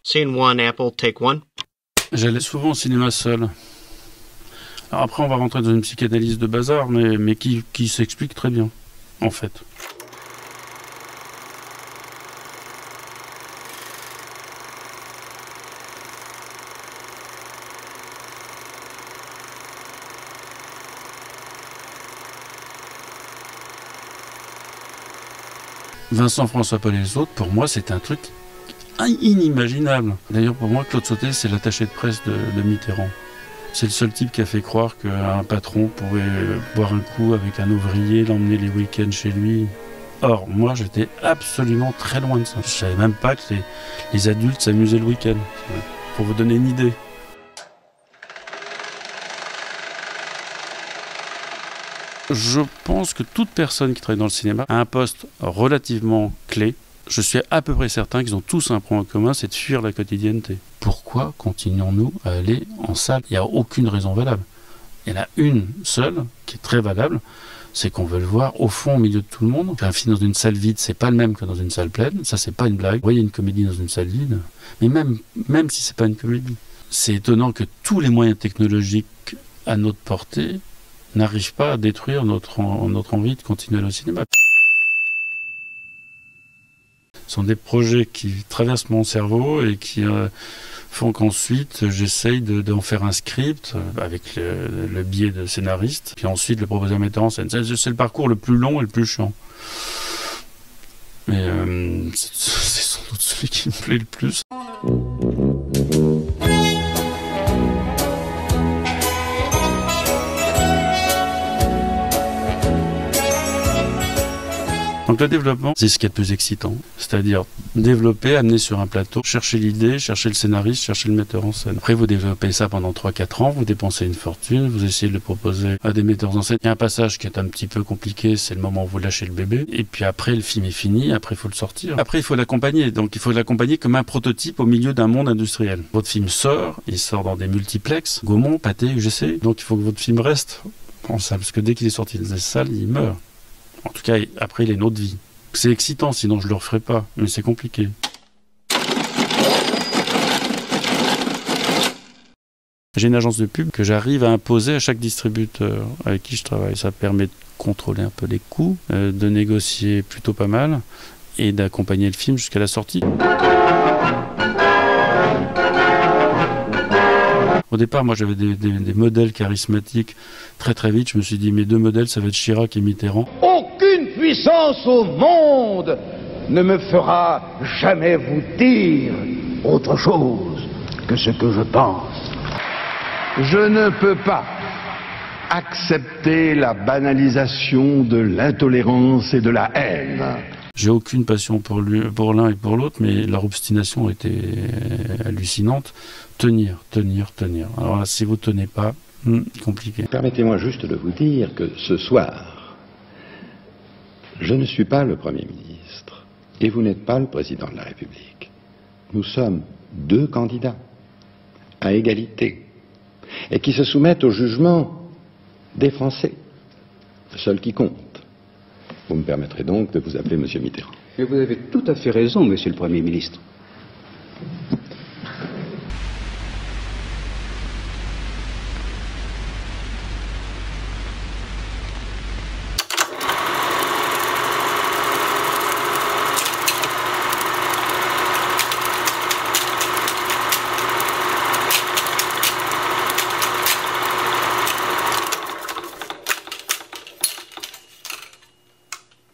Scene 1, Apple, take 1. J'allais souvent au cinéma seul. Alors après, on va rentrer dans une psychanalyse de bazar, mais qui s'explique très bien, en fait. Vincent, François Paul et les autres, pour moi, c'est un truc inimaginable. D'ailleurs, pour moi, Claude Sautet, c'est l'attaché de presse de Mitterrand. C'est le seul type qui a fait croire qu'un patron pouvait boire un coup avec un ouvrier, l'emmener les week-ends chez lui. Or, moi, j'étais absolument très loin de ça. Je savais même pas que les adultes s'amusaient le week-end. Pour vous donner une idée. Je pense que toute personne qui travaille dans le cinéma a un poste relativement clé. Je suis à peu près certain qu'ils ont tous un point en commun, c'est de fuir la quotidienneté. Pourquoi continuons-nous à aller en salle? Il n'y a aucune raison valable. Il y en a une seule qui est très valable, c'est qu'on veut le voir au fond, au milieu de tout le monde. Un film dans une salle vide, c'est pas le même que dans une salle pleine. Ça, c'est pas une blague. Vous voyez une comédie dans une salle vide, mais même si c'est pas une comédie, c'est étonnant que tous les moyens technologiques à notre portée n'arrivent pas à détruire notre envie de continuer le cinéma. Ce sont des projets qui traversent mon cerveau et qui font qu'ensuite j'essaye d'en faire un script avec le biais de scénariste, puis ensuite le proposer à un metteur en scène. C'est le parcours le plus long et le plus chiant. Mais c'est sans doute celui qui me plaît le plus. Donc le développement, c'est ce qui est le plus excitant. C'est-à-dire développer, amener sur un plateau, chercher l'idée, chercher le scénariste, chercher le metteur en scène. Après, vous développez ça pendant 3-4 ans, vous dépensez une fortune, vous essayez de le proposer à des metteurs en scène. Il y a un passage qui est un petit peu compliqué, c'est le moment où vous lâchez le bébé. Et puis après, le film est fini, après il faut le sortir. Après, il faut l'accompagner. Donc il faut l'accompagner comme un prototype au milieu d'un monde industriel. Votre film sort, il sort dans des multiplex, Gaumont, Pathé, UGC. Donc il faut que votre film reste en salle, parce que dès qu'il est sorti des salles, il meurt. En tout cas, après, il a une autre vie. C'est excitant, sinon je ne le referai pas, mais c'est compliqué. J'ai une agence de pub que j'arrive à imposer à chaque distributeur avec qui je travaille. Ça permet de contrôler un peu les coûts, de négocier plutôt pas mal et d'accompagner le film jusqu'à la sortie. Au départ, moi, j'avais des modèles charismatiques très vite. Je me suis dit, mes deux modèles, ça va être Chirac et Mitterrand. Aucune puissance au monde ne me fera jamais vous dire autre chose que ce que je pense. Je ne peux pas accepter la banalisation de l'intolérance et de la haine. J'ai aucune passion pour l'un et pour l'autre, mais leur obstination était hallucinante. Tenir. Alors là, si vous tenez pas, compliqué. Permettez-moi juste de vous dire que ce soir, je ne suis pas le Premier ministre et vous n'êtes pas le Président de la République. Nous sommes deux candidats à égalité et qui se soumettent au jugement des Français, le seul qui compte. Vous me permettrez donc de vous appeler Monsieur Mitterrand. Mais vous avez tout à fait raison, Monsieur le Premier ministre.